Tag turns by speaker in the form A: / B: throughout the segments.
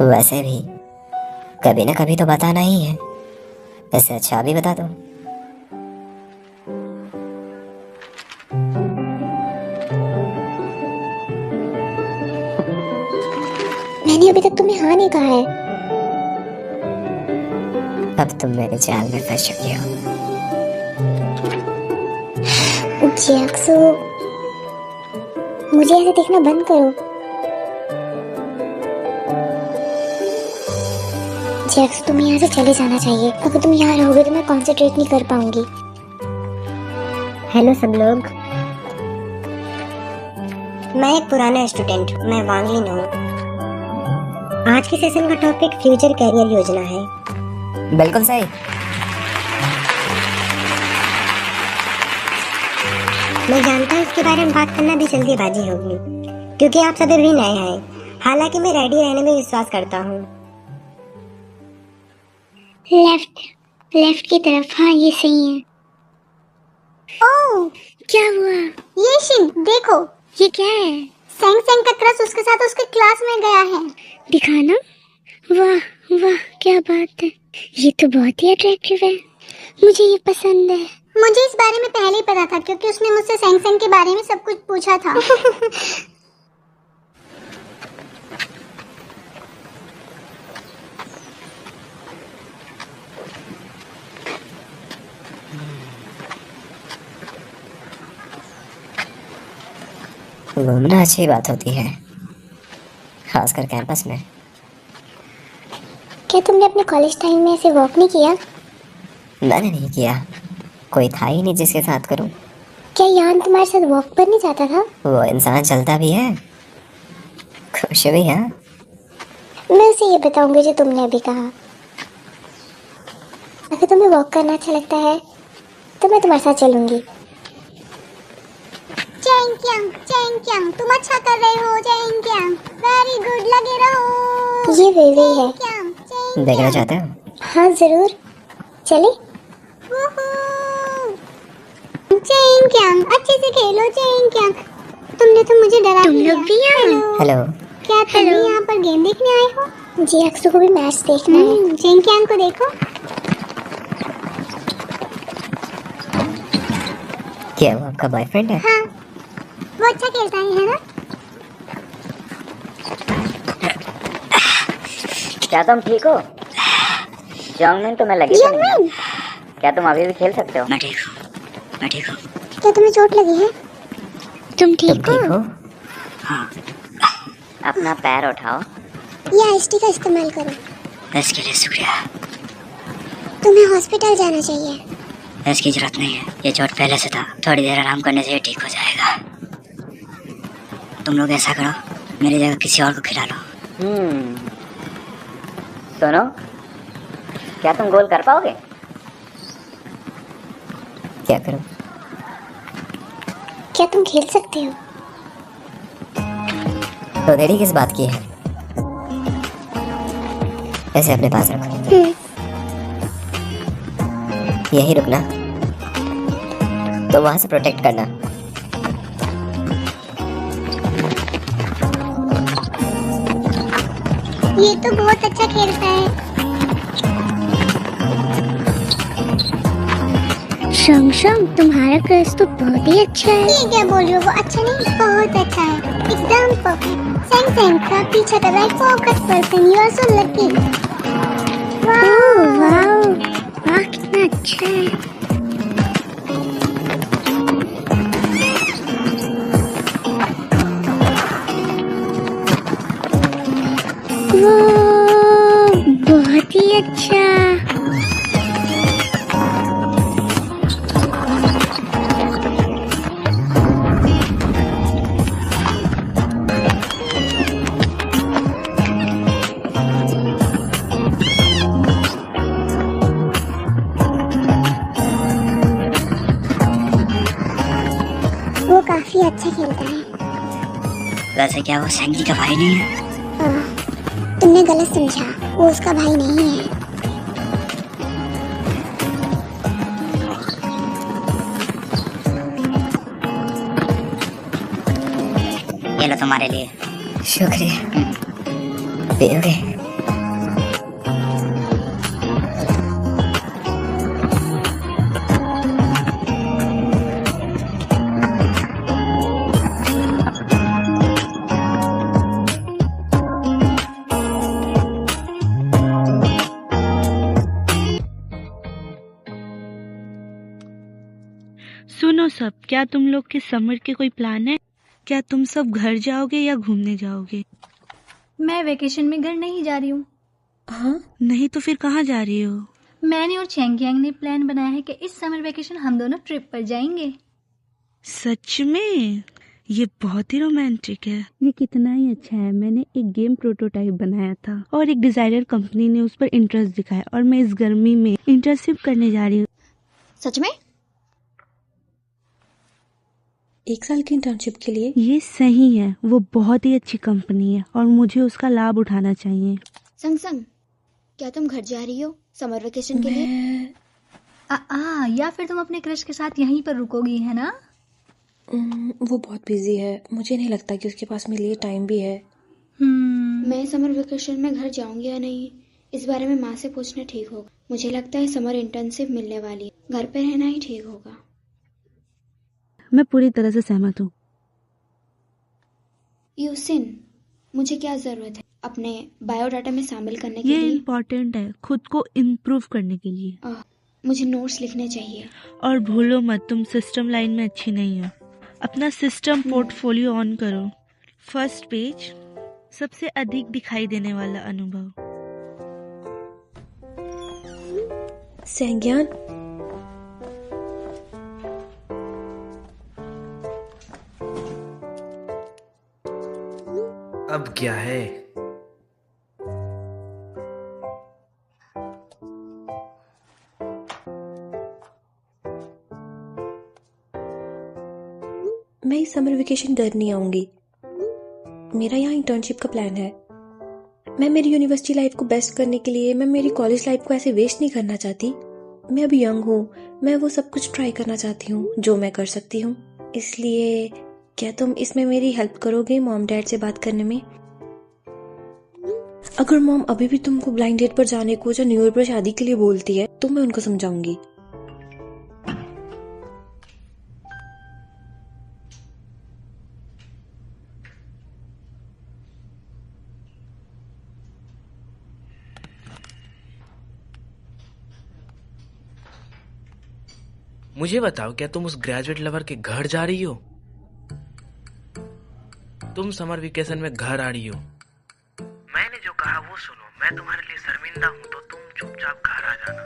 A: वैसे भी कभी ना कभी तो बताना ही है, इससे अच्छा भी बता दो।
B: मैंने अभी तक तुम्हें हाँ नहीं कहा है।
A: अब तुम मेरे जाल में फंस चुकी हो।
B: जियाक्सु, मुझे ऐसे देखना बंद करो। जियाक्सु, तुम्हें यहाँ से चले जाना चाहिए। अगर तुम यहाँ रहोगे तो मैं कंसंट्रेट नहीं कर पाऊंगी। हेलो सब लोग, मैं एक पुराना स्टूडेंट, मैं वांगलिन हूँ। आज के सेशन का टॉपिक फ्यूचर कैरियर योजना है।
A: बिल्कुल सही।
B: मैं जानता हूँ इसके बारे में बात करना भी जल्दीबाजी होगी, क्योंकि आप सभी भी नए हैं। हालांकि मैं रेडी रहने में विश्वास करता हूँ। लेफ्ट की तरफ, हाँ ये सही है। ओह, क्या हुआ? ये शिन, देखो ये क्या है? सेंग सेंग का क्रश उसके साथ उसके क्लास में गया है। दिखाना। वाह वाह, क्या बात है, ये तो बहुत ही अट्रैक्टिव है। मुझे ये पसंद है। मुझे इस बारे में पहले ही पता था, क्योंकि उसने मुझसे सेंग सेंग के बारे में सब कुछ पूछा था।
A: घूमना अच्छी बात होती है, खासकर कैंपस में।
B: क्या तुमने अपने कॉलेज टाइम में ऐसे वॉक नहीं किया?
A: मैंने नहीं किया, कोई था ही नहीं जिसके साथ करूं।
B: क्या यान तुम्हारे साथ वॉक पर नहीं जाता था?
A: वो इंसान चलता भी है, खुश भी है।
B: मैं उसे ये बताऊंगी जो तुमने अभी कहा। अगर तुम्हें वॉक करना अच्छा लगता है तो मैं तुम्हारे साथ चलूंगी। चैंग, तुम अच्छा कर रहे हो चैंग, वेरी गुड, लगे रहो। ये वेवी है।
A: देखना चाहते हो?
B: हाँ जरूर, चले। चैंग, अच्छे से खेलो चैंग। तुमने तो मुझे डरा दिया। तुम लोग भी यहाँ?
A: हेलो।
B: क्या तुम भी यहाँ पर गेम देखने आए हो? जी, अक्सू को भी मैच देखना है। चैंग को देखो।
A: क्या वो आपका बॉयफ्रेंड है?
B: हाँ, वो अच्छा खेलता है ना?
C: क्या तुम ठीक हो? जॉन्गमिन तुम्हें लगी तो नहीं? क्या तुम अभी भी खेल सकते हो?
A: मैं ठीक हूँ।
B: क्या तुम्हें चोट लगी है? तुम ठीक हो?
A: हाँ।
C: अपना पैर उठाओ।
B: या आइसटी का इस्तेमाल करो।
A: इसके लिए शुक्रिया।
B: तुम्हें हॉस्पिटल जाना चाहिए।
A: इसकी जरूरत नहीं है, ये चोट पहले से था। थोड़ी देर आराम करने से ये ठीक हो जाएगा। तुम लोग ऐसा करो, मेरी जगह किसी और को खिला लो।
C: सुनो, क्या तुम गोल कर पाओगे?
A: क्या करूं?
B: क्या तुम खेल सकते हो?
A: तो देरी किस बात की है? ऐसे अपने पास रखो। यही रुकना, तो वहां से प्रोटेक्ट करना।
B: ये तो बहुत अच्छा खेलता है। शम, तुम्हारा क्रश तो बहुत ही अच्छा है। ये क्या बोल रहे हो? वो अच्छा नहीं, बहुत अच्छा है, एकदम परफेक्ट। सेंग का पीछा कर रहा है focus person. You are so lucky. वाह, कितना अच्छा है। बहुत ही अच्छा। वो काफी अच्छा खेलता है।
A: वैसे क्या वो सेंग जी का भाई नहीं है?
B: तुमने गलत समझा, वो उसका भाई नहीं है।
A: ये लो तुम्हारे लिए। शुक्रिया। पियोगे?
D: सब, क्या तुम लोग के समर के कोई प्लान है? क्या तुम सब घर जाओगे या घूमने जाओगे?
E: मैं वेकेशन में घर नहीं जा रही हूँ।
F: हाँ,
D: नहीं तो फिर कहाँ जा रही हो?
E: मैंने और चेंगयांग ने प्लान बनाया है कि इस समर वेकेशन हम दोनों ट्रिप पर जाएंगे।
D: सच में? ये बहुत ही रोमांटिक है। ये कितना ही अच्छा है। मैंने एक गेम प्रोटोटाइप बनाया था और एक डिजाइनर कंपनी ने उस पर इंटरेस्ट दिखाया और मैं इस गर्मी में इंटर्नशिप करने जा रही हूँ।
F: सच में? 1 साल की इंटर्नशिप के लिए?
D: ये सही है। वो बहुत ही अच्छी कंपनी है और मुझे उसका लाभ उठाना चाहिए।
B: संग संग, क्या तुम घर जा रही हो समर वेकेशन के लिए?
E: या फिर तुम अपने क्रश के साथ यहीं पर रुकोगी, है ना?
F: वो बहुत बिजी है, मुझे नहीं लगता कि उसके पास मेरे लिए टाइम भी है।
B: मैं समर वेकेशन में घर जाऊंगी या नहीं, इस बारे में माँ से पूछना ठीक होगा। मुझे लगता है समर इंटर्नशिप मिलने वाली है, घर पे रहना ही ठीक होगा।
D: मैं पूरी तरह से सहमत हूँ।
B: यूसिन, मुझे क्या जरूरत है अपने बायोडाटा में शामिल करने के
D: ये
B: लिए?
D: इम्पोर्टेंट है खुद को इम्प्रूव करने के लिए।
B: मुझे नोट्स लिखने चाहिए।
D: और भूलो मत, तुम सिस्टम लाइन में अच्छी नहीं हो। अपना सिस्टम पोर्टफोलियो ऑन करो। फर्स्ट पेज, सबसे अधिक दिखाई देने वाला अनुभव।
F: संज्ञान,
G: अब क्या है?
F: मैं इस समर वेकेशन घर नहीं आऊंगी। मेरा यहाँ इंटर्नशिप का प्लान है। मैं मेरी यूनिवर्सिटी लाइफ को बेस्ट करने के लिए मैं मेरी कॉलेज लाइफ को ऐसे वेस्ट नहीं करना चाहती। मैं अभी यंग हूँ, मैं वो सब कुछ ट्राई करना चाहती हूँ जो मैं कर सकती हूँ। इसलिए क्या तुम इसमें मेरी हेल्प करोगे मॉम डैड से बात करने में? अगर मॉम अभी भी तुमको ब्लाइंड डेट पर जाने को या न्यू ईयर पर शादी के लिए बोलती है तो मैं उनको समझाऊंगी।
G: मुझे बताओ, क्या तुम उस ग्रेजुएट लवर के घर जा रही हो? तुम समर वेकेशन में घर आ रही हो। मैंने जो कहा वो सुनो। मैं तुम्हारे लिए शर्मिंदा हूं तो तुम चुपचाप घर आ जाना।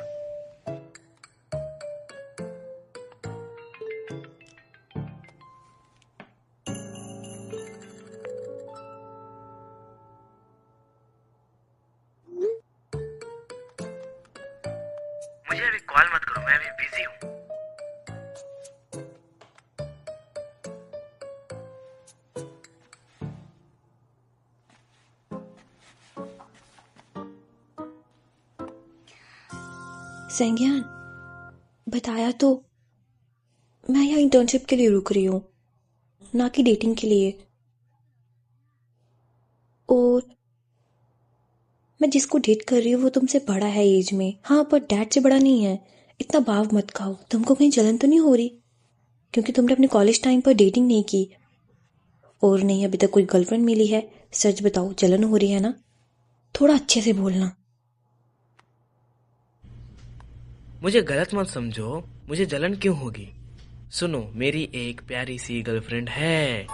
G: मुझे अभी कॉल मत करो, मैं अभी बिजी हूँ।
F: संज्ञान, बताया तो, मैं यहाँ इंटर्नशिप के लिए रुक रही हूँ, ना कि डेटिंग के लिए। और मैं जिसको डेट कर रही हूँ वो तुमसे बड़ा है एज में, हाँ, पर डैड से बड़ा नहीं है। इतना भाव मत खाओ। तुमको कहीं जलन तो नहीं हो रही क्योंकि तुमने अपने कॉलेज टाइम पर डेटिंग नहीं की और नहीं अभी तक कोई गर्लफ्रेंड मिली है? सच बताओ, जलन हो रही है ना? थोड़ा अच्छे से बोलना।
G: मुझे गलत मत समझो, मुझे जलन क्यों होगी? सुनो, मेरी एक प्यारी सी गर्लफ्रेंड है।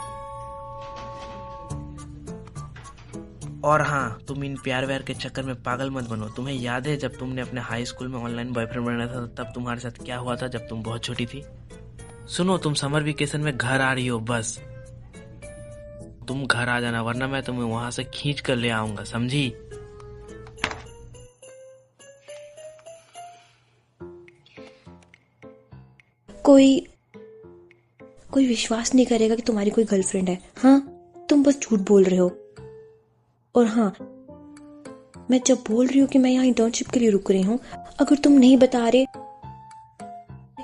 G: और हाँ, तुम इन प्यार व्यार के चक्कर में पागल मत बनो। तुम्हें याद है जब तुमने अपने हाई स्कूल में ऑनलाइन बॉयफ्रेंड बनाया था तब तुम्हारे साथ क्या हुआ था जब तुम बहुत छोटी थी? सुनो, तुम समर वेकेशन में घर आ रही हो, बस तुम घर आ जाना वरना मैं तुम्हें वहां से खींच कर ले आऊंगा, समझी?
F: कोई विश्वास नहीं करेगा कि तुम्हारी कोई गर्लफ्रेंड है। हाँ, तुम बस झूठ बोल रहे हो। और हाँ, मैं जब बोल रही हूँ कि मैं यहाँ इंटर्नशिप के लिए रुक रही हूँ, अगर तुम नहीं बता रहे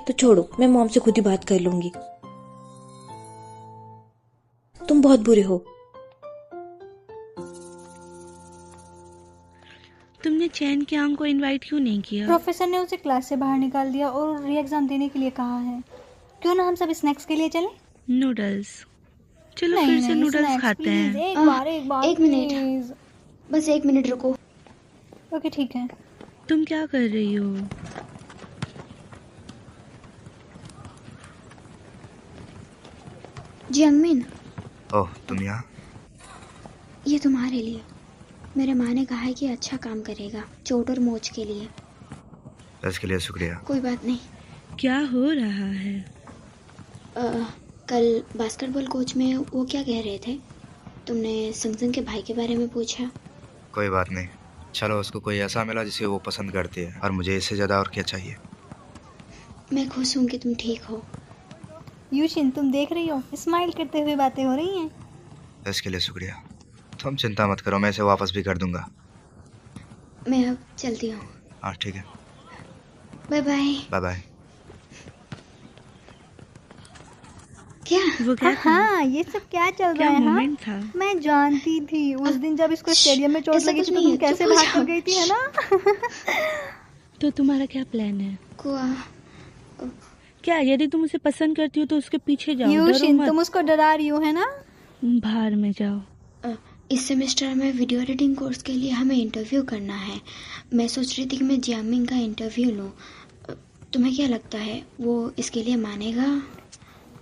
F: तो छोड़ो, मैं मॉम से खुद ही बात कर लूंगी। तुम बहुत बुरे हो।
D: तुमने चैन के आंग को इनवाइट क्यों नहीं किया?
E: प्रोफेसर ने उसे क्लास से बाहर निकाल दिया और री एग्जाम देने के लिए कहा है। क्यों ना हम सब स्नैक्स के लिए चलें?
D: नूडल्स, चलो फिर से नूडल्स
E: स्नैक्स
D: खाते हैं।
E: प्लीज, एक बार
B: एक मिनट।
E: प्लीज।
B: बस 1 मिनट रुको।
E: ओके, ठीक है।
D: तुम क्या कर रही हो?
B: जियांगमिन,
H: ओह तुम यहाँ?
B: ये तुम्हारे लिए। मेरे माँ ने कहा है कि अच्छा काम करेगा, चोट और मोच के लिए।
H: इसके लिए शुक्रिया।
B: कोई बात नहीं।
D: क्या हो रहा है?
B: कल बास्केटबॉल कोच में वो क्या कह रहे थे? तुमने संगसंग के भाई के बारे में पूछा।
H: कोई बात नहीं, चलो उसको कोई ऐसा मिला जिसे वो पसंद करती है, और मुझे इससे ज़्यादा और क्या चाहिए।
B: मैं खुश हूँ कि तुम ठीक हो।
E: यूशिन, तुम देख रही हो, स्माइल करते हुए बातें हो रही हैं।
H: इसके लिए शुक्रिया। तुम चिंता मत करो, मैं इसे वापस भी कर दूंगा।
B: मैं अब चलती हूँ।
H: हाँ ठीक है,
B: बाय बाय।
H: Bye bye.
B: क्या?
D: वो क्या था?
E: हाँ, ये सब क्या चल
D: क्या
E: रहा है? हाँ,
D: मोमेंट था?
E: मैं जानती थी उस दिन जब इसको स्टेडियम में चोट
B: ऐसा
E: लगी
B: कुछ
E: थी तो
B: नहीं
E: तुम
B: है,
E: कैसे
B: चुप हो
E: भाग कर
B: जाओ।
E: गई थी, है ना?
D: तो तुम्हारा क्या प्लान है?
B: कुआ,
D: क्या यदि तुम उसे पसंद करती हो तो उसके पीछे जाओ, डरो
E: यूशिन,
D: मत।
E: तुम उसको डरा रही हो, है ना?
D: बाहर में जाओ।
B: इस सेमेस्टर में वीडियो एडिटिंग कोर्स के लिए हमें इंटरव्यू करना है। मैं सोच रही थी कि मैं जियांगमिन का इंटरव्यू लूँ। तुम्हें क्या लगता है, वो इसके लिए मानेगा?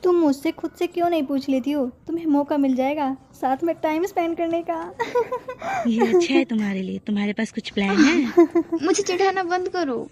E: तुम मुझसे खुद से क्यों नहीं पूछ लेती हो? तुम्हें मौका मिल जाएगा साथ में टाइम स्पेंड करने का।
D: ये अच्छा है तुम्हारे लिए। तुम्हारे पास कुछ प्लान है?
B: मुझे चिढ़ाना बंद करो।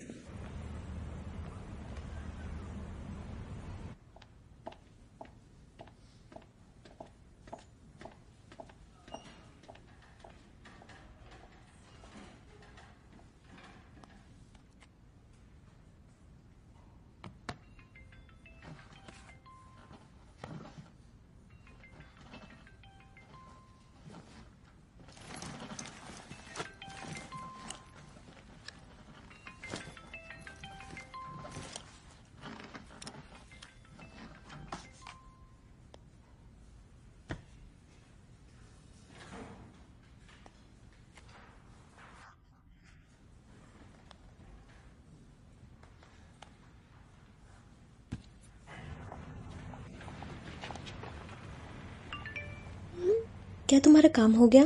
F: क्या तुम्हारा काम हो गया?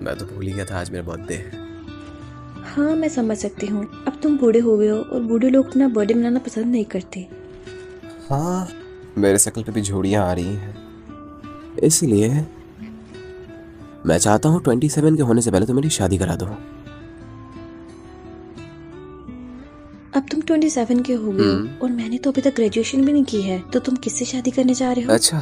I: मैं तो भूल ही गया था आज मेरा बर्थडे है।
F: हाँ, मैं समझ सकती हूँ। अब तुम बूढ़े हो गए हो और बूढ़े लोग अपना बर्थडे मनाना पसंद नहीं करते।
I: हाँ, मेरे शक्ल पे भी झुर्रियाँ आ रही हैं, इसलिए मैं चाहता हूँ 27 के होने से पहले तो मेरी शादी करा दो।
F: अब तुम 27 के हो गए हो और मैंने तो अभी तक ग्रेजुएशन भी नहीं की है, तो तुम किससे शादी करने जा रहे हो?
I: अच्छा,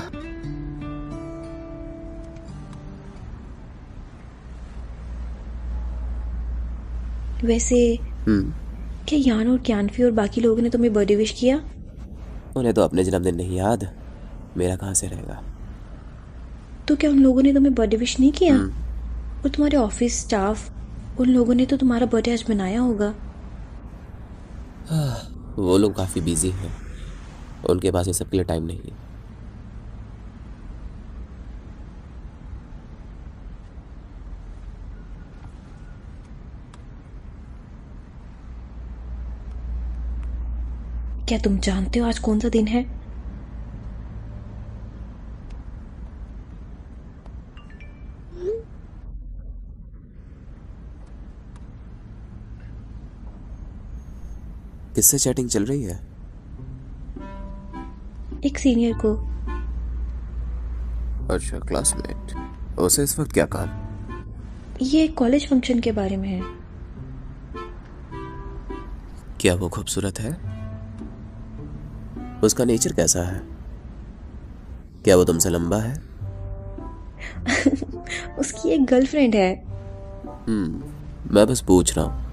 F: वैसे क्या यान और क्यानफी और बाकी लोगों ने तुम्हें बर्थडे विश किया?
I: उन्हें तो अपने जन्मदिन नहीं याद, मेरा कहाँ से रहेगा।
F: तो क्या उन लोगों ने तुम्हें बर्थडे विश नहीं किया? और तुम्हारे ऑफिस स्टाफ, उन लोगों ने तो तुम्हारा बर्थडे आज मनाया होगा।
I: वो लोग काफ़ी बिजी हैं, उनके पास ये सब के लिए टाइम नहीं है।
F: क्या तुम जानते हो आज कौन सा दिन है?
I: किससे चैटिंग चल रही है?
F: एक सीनियर को।
I: अच्छा, क्लासमेट। उसे इस वक्त क्या काम?
F: ये कॉलेज फंक्शन के बारे में है।
I: क्या वो खूबसूरत है? उसका नेचर कैसा है? क्या वो तुमसे लंबा है?
F: उसकी एक गर्लफ्रेंड है।
I: मैं बस पूछ रहा हूँ।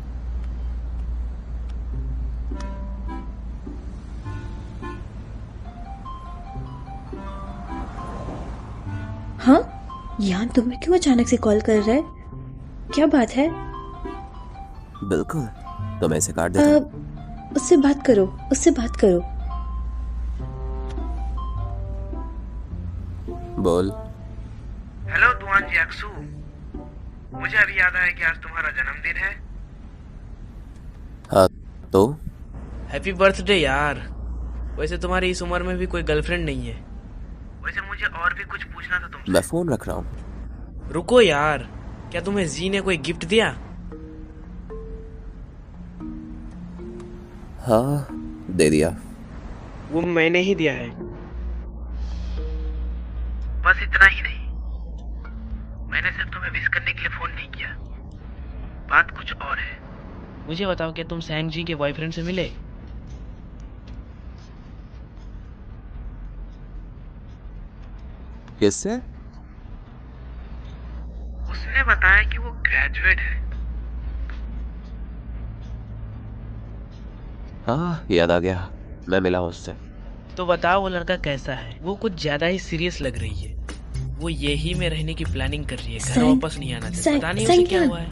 F: हाँ, यान तुम्हें क्यों अचानक से कॉल कर रहा है? क्या बात है?
I: बिल्कुल, तो मैं इसे काट देता हूँ।
F: उससे बात करो, उससे बात करो।
I: बोल।
G: हेलो दुआन अक्सू, मुझे अभी याद आया कि आज तुम्हारा जन्मदिन है।
I: हाँ तो?
G: हैप्पी बर्थडे यार। वैसे तुम्हारी इस उम्र में भी कोई गर्लफ्रेंड नहीं है। वैसे मुझे और भी कुछ पूछना था तुमसे।
I: मैं फोन रख रहा हूँ।
G: रुको यार, क्या तुम्हें जी ने कोई गिफ्ट दिया?
I: हाँ, दे दिया।
G: वो मैंने ही दिया है। बस इतना ही नहीं, मैंने सिर्फ तुम्हें विश करने के लिए फोन नहीं किया, बात कुछ और है। मुझे बताओ, क्या तुम सैंग जी के बॉयफ्रेंड से मिले?
I: किससे?
G: उसने बताया कि वो ग्रेजुएट है।
I: हाँ, याद आ गया, मैं मिला उससे।
G: तो बताओ वो लड़का कैसा है? वो कुछ ज्यादा ही सीरियस लग रही है। वो यही में रहने की प्लानिंग कर रही है, घर वापस नहीं आना चाहती। पता नहीं उसे क्या हुआ है।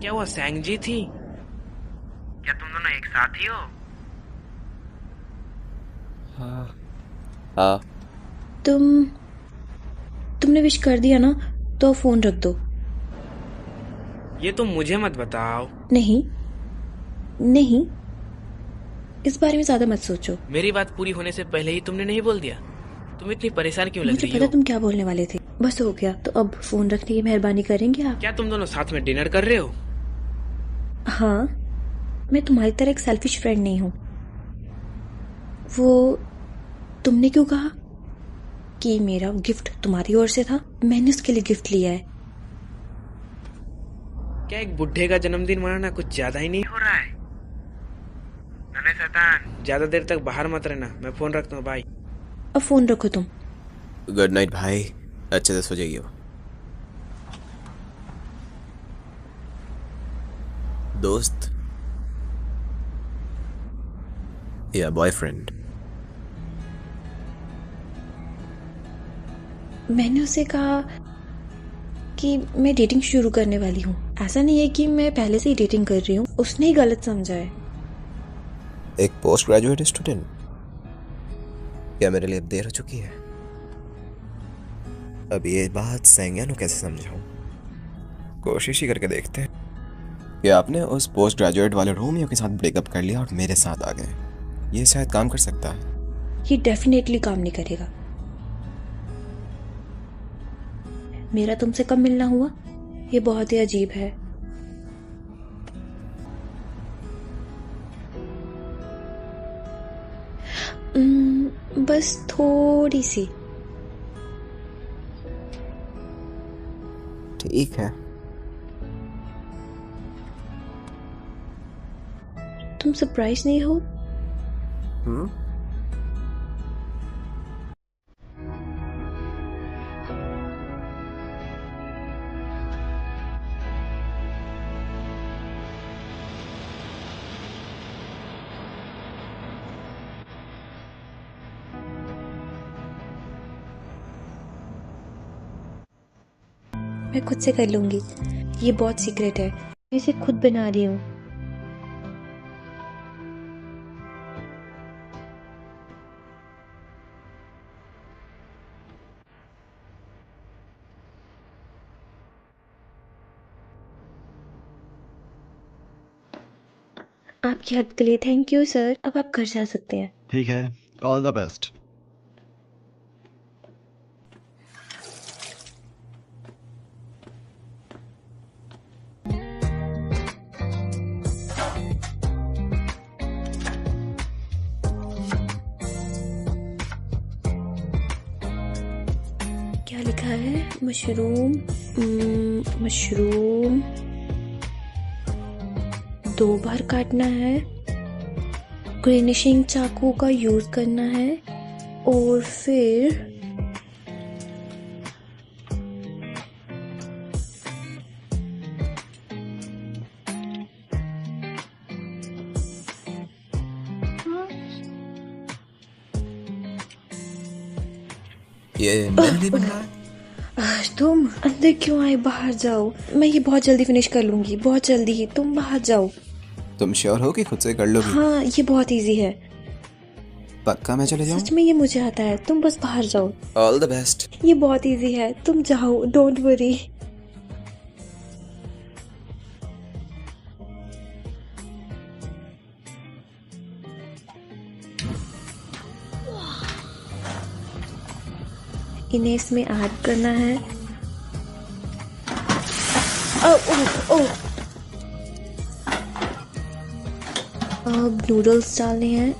G: क्या वो सैंग जी थी? क्या तुम दोनों एक साथ ही हो?
I: हाँ।
F: तुमने विश कर दिया ना, तो फोन रख दो।
G: ये तुम मुझे मत बताओ।
F: नहीं, इस बारे में ज्यादा मत सोचो।
G: मेरी बात पूरी होने से पहले ही तुमने नहीं बोल दिया। तुम इतनी परेशान क्यों लग रही हो?
F: मुझे पता तुम क्या बोलने वाले थे। बस हो गया, तो अब फोन रखने की मेहरबानी करेंगे आप?
G: क्या तुम दोनों साथ में डिनर कर रहे हो?
F: हाँ, मैं तुम्हारी तरह एक सेल्फिश फ्रेंड नहीं हूँ। वो तुमने क्यों कहा कि मेरा गिफ्ट तुम्हारी ओर से था? मैंने उसके लिए गिफ्ट लिया है।
G: क्या एक बुढ़े का जन्मदिन मनाना कुछ ज्यादा ही नहीं हो रहा है? नन्हे शैतान, ज्यादा देर तक बाहर मत रहना। मैं फोन रखता हूँ, बाय।
F: अब फोन रखो तुम।
I: गुड नाइट भाई, अच्छे से सो जाइए। दोस्त या बॉयफ्रेंड?
F: मैंने उसे कहा कि मैं डेटिंग शुरू करने वाली हूँ। ऐसा नहीं है कि मैं पहले से ही डेटिंग कर रही हूँ। उसने ही गलत समझा है।
I: एक पोस्ट ग्रेजुएट स्टूडेंट? क्या मेरे लिए अब देर हो चुकी है? अब ये बात सैंग्यानो कैसे समझाऊं? कोशिश ही करके देखते हैं। क्या आपने उस पोस्ट ग्रेजुएट वाले रोमियो के साथ ब्रेकअप कर लिया और मेरे साथ आ गए? ये शायद काम कर सकता है।
F: ये डेफिनेटली काम नहीं करेगा। मेरा तुमसे कब मिलना हुआ? ये बहुत ही अजीब है। बस थोड़ी सी।
I: ठीक है।
F: तुम सरप्राइज नहीं हो? मैं खुद से कर लूंगी। ये बहुत सीक्रेट है। मैं इसे खुद बना रही हूँ। आपकी हेल्प के लिए थैंक यू सर। अब आप घर जा सकते हैं।
J: ठीक है, ऑल द बेस्ट।
F: क्या लिखा है? मशरूम। मशरूम 2 बार काटना है, ग्रेनिशिंग चाकू का यूज करना है और फिर
I: ये मेरे लिए बन रहा है।
F: तुम अंदर क्यों आए? बाहर जाओ। मैं ये बहुत जल्दी फिनिश कर लूंगी, बहुत जल्दी ही। तुम बाहर जाओ।
I: तुम श्योर हो कि खुद से कर लोगी?
F: हाँ, ये बहुत इजी है।
I: पक्का मैं चले जाऊं?
F: सच में ये मुझे आता है। तुम बस बाहर जाओ।
I: All the best.
F: ये बहुत इजी है, तुम जाओ, डोंट वरी। इन्हें इसमें ऐड करना है। अब नूडल्स डालने हैं।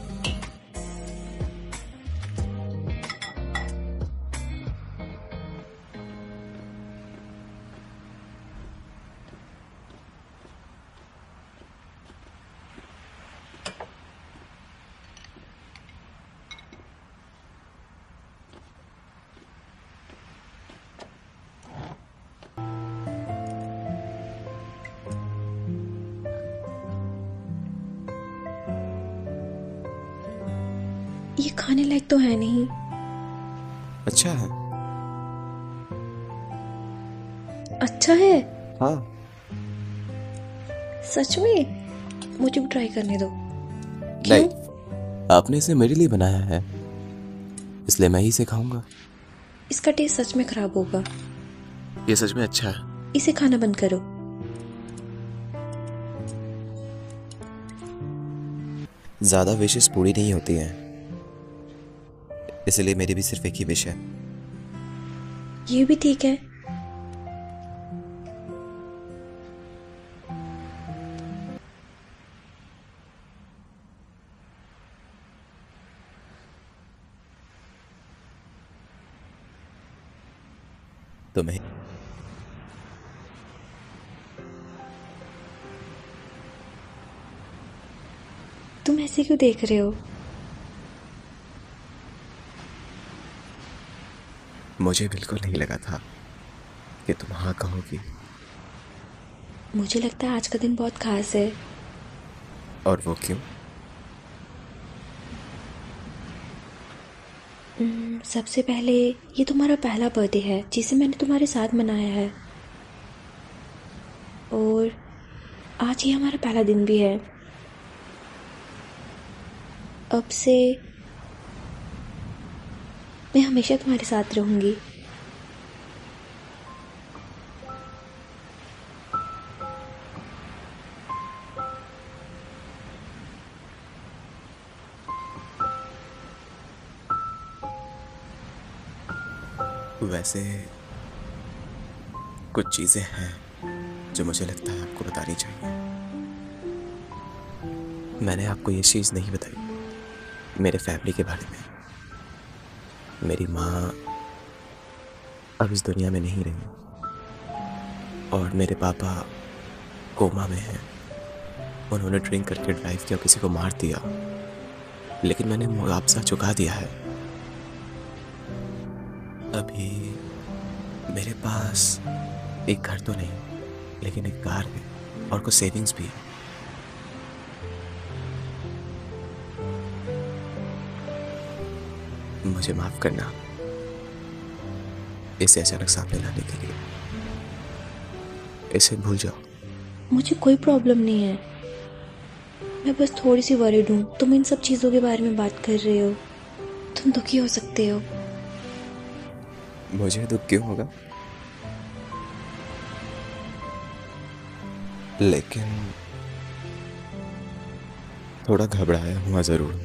F: ये खाने लायक तो है नहीं।
I: अच्छा है।
F: अच्छा है?
I: हाँ।
F: सच में? मुझे भी ट्राई करने दो।
I: नहीं, आपने इसे मेरे लिए बनाया है, इसलिए मैं ही इसे खाऊंगा।
F: इसका टेस्ट सच में खराब होगा।
I: ये सच में अच्छा है।
F: इसे खाना बंद करो।
I: ज्यादा विशेष पूरी नहीं होती हैं, इसलिए मेरी भी सिर्फ एक ही विश है।
F: ये भी ठीक है।
I: तुम्हें
F: तुम ऐसे क्यों देख रहे हो?
I: मुझे बिल्कुल नहीं लगा था कि तुम हाँ कहोगी।
F: मुझे लगता है आज का दिन बहुत खास है।
I: और वो क्यों?
F: सबसे पहले ये तुम्हारा पहला बर्थडे है जिसे मैंने तुम्हारे साथ मनाया है, और आज ये हमारा पहला दिन भी है। अब से मैं हमेशा तुम्हारे साथ रहूंगी।
I: वैसे कुछ चीजें हैं जो मुझे लगता है आपको बतानी चाहिए। मैंने आपको ये चीज नहीं बताई मेरे फैमिली के बारे में। मेरी माँ अब इस दुनिया में नहीं रही और मेरे पापा कोमा में हैं। उन्होंने ड्रिंक करके ड्राइव किया, किसी को मार दिया, लेकिन मैंने मुआवजा चुका दिया है। अभी मेरे पास एक घर तो नहीं, लेकिन एक कार है और कुछ सेविंग्स भी है। मुझे माफ करना इसे अचानक सामने लाने के लिए। इसे भूल जाओ।
F: मुझे कोई प्रॉब्लम नहीं है, मैं बस थोड़ी सी वरीड हूँ। तुम इन सब चीज़ों के बारे में बात कर रहे हो, तुम दुखी हो सकते हो।
I: मुझे दुख क्यों होगा? लेकिन थोड़ा घबराया हुआ जरूर हूं।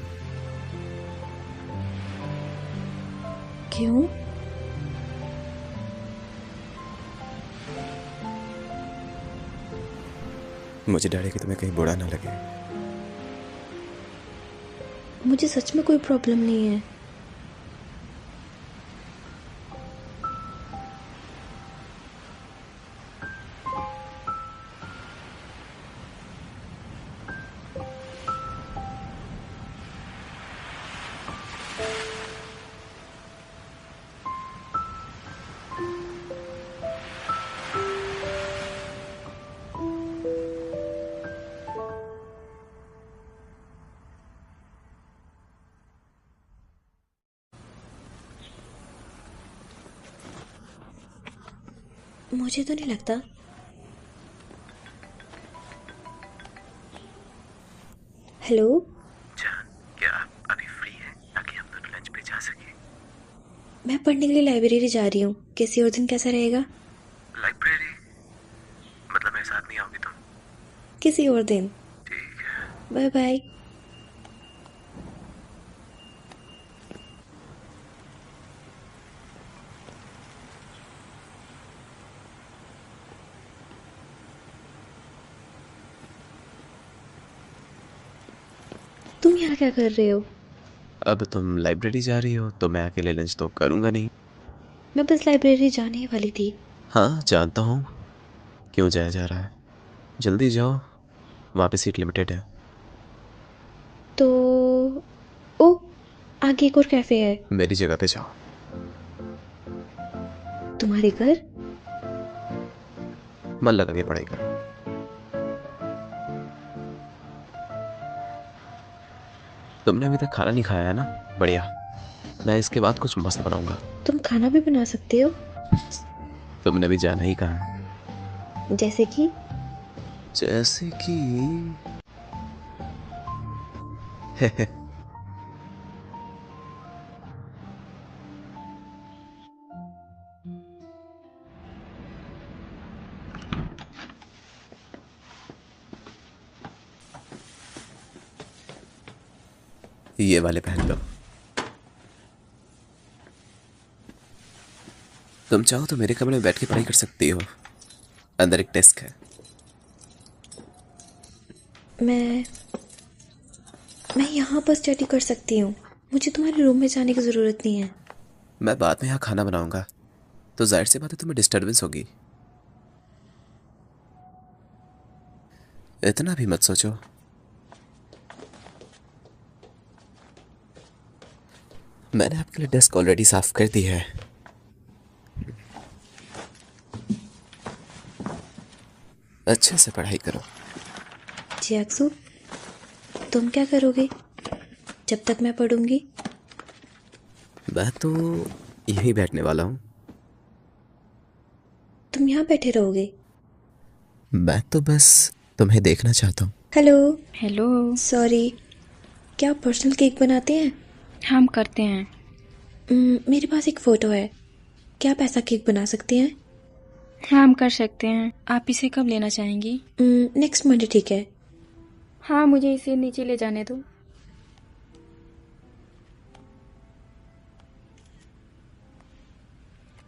F: क्यों?
I: मुझे डर है कि तुम्हें कहीं बुरा ना लगे।
F: मुझे सच में कोई प्रॉब्लम नहीं है। मुझे तो नहीं लगता। हेलो,
I: क्या आप अभी फ्री हैं ताकि हम दोनों लंच पे जा सकें?
F: मैं पढ़ने के लिए लाइब्रेरी जा रही हूँ। किसी और दिन कैसा रहेगा?
I: लाइब्रेरी? मतलब मेरे साथ नहीं आओगी तुम?
F: किसी और दिन।
I: ठीक है।
F: Bye bye. तुम यहाँ क्या कर रहे हो?
I: अब तुम लाइब्रेरी जा रही हो तो मैं अकेले लंच तो करूँगा नहीं।
F: मैं बस लाइब्रेरी जाने ही वाली थी।
I: हाँ जानता हूँ क्यों जाया जा रहा है। जल्दी जाओ, वहाँ पे सीट लिमिटेड है।
F: तो ओ, आगे एक और कैफे है।
I: मेरी जगह पे जाओ।
F: तुम्हारे घर?
I: मन लगा के पढ़ाई करो। तुमने अभी तक खाना नहीं खाया है ना? बढ़िया, मैं इसके बाद कुछ मस्त बनाऊंगा।
F: तुम खाना भी बना सकते हो?
I: तुमने भी जाना ही कहा है।
F: जैसे कि
I: ये वाले पहन लो। तुम चाहो तो मेरे कमरे में बैठ के पढ़ाई कर सकती हो, अंदर एक डेस्क है।
F: मैं यहाँ पर स्टडी कर सकती हूँ, मुझे तुम्हारे रूम में जाने की ज़रूरत नहीं है।
I: मैं बाद में यहाँ खाना बनाऊंगा तो जाहिर सी बात है तुम्हें डिस्टर्बेंस होगी। इतना भी मत सोचो। मैंने आपके लिए डेस्क ऑलरेडी साफ कर दी है। अच्छे से पढ़ाई करो।
F: जियाक्सु, तुम क्या करोगे जब तक मैं पढ़ूंगी?
I: मैं तो यहीं बैठने वाला हूँ।
F: तुम यहाँ बैठे रहोगे?
I: मैं तो बस तुम्हें देखना चाहता हूँ।
F: हेलो। सॉरी, क्या आप पर्सनल केक बनाते हैं?
K: हम करते हैं।
F: मेरे पास एक फ़ोटो है, क्या आप ऐसा केक बना सकते हैं?
K: हाँ, हम कर सकते हैं। आप इसे कब लेना चाहेंगी?
F: नेक्स्ट मंडे ठीक है।
K: हाँ, मुझे इसे नीचे ले जाने दो।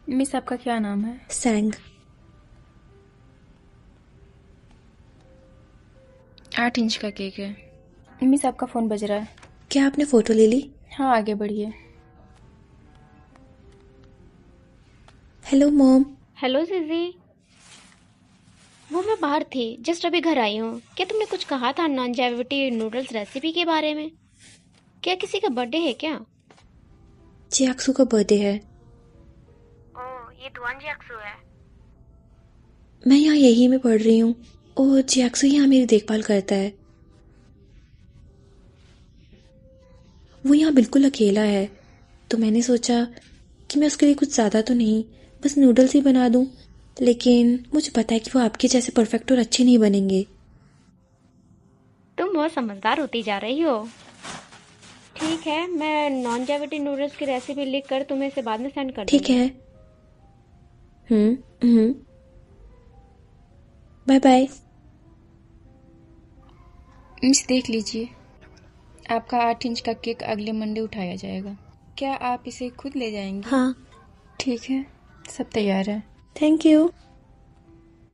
K: मिस, आपका क्या नाम है?
F: सैंग।
K: 8 इंच का केक है। मिस, आपका फोन बज रहा है।
F: क्या आपने फोटो ले ली?
K: हाँ, आगे बढ़िए।
F: Hello mom.
B: हेलो जीजी। वो मैं बाहर थी, जस्ट अभी घर आई हूँ। क्या तुमने कुछ कहा था नॉनजेविटी नूडल्स रेसिपी के बारे में? क्या किसी का बर्थडे है क्या?
F: जियाक्सु का बर्थडे है।
B: ओह, ये दुआन जियाक्सु है।
F: मैं यहाँ यही में पढ़ रही हूँ और जियाक्सु यहाँ मेरी देखभाल करता है। वो यहाँ बिल्कुल अकेला है, तो मैंने सोचा कि मैं उसके लिए कुछ ज़्यादा तो नहीं, बस नूडल्स ही बना दूँ। लेकिन मुझे पता है कि वो आपके जैसे परफेक्ट और अच्छे नहीं बनेंगे।
B: तुम बहुत समझदार होती जा रही हो। ठीक है, मैं नॉनजेविटी नूडल्स की रेसिपी लिख कर तुम्हें इसे बाद में सेंड कर दूँगी।
F: ठीक है। Bye bye.
K: मिस, देख लीजिए, आपका 8 इंच का केक अगले मंडे उठाया जाएगा। क्या आप इसे खुद ले जाएंगी?
F: हाँ।
K: ठीक है, सब तैयार है।
F: Thank you.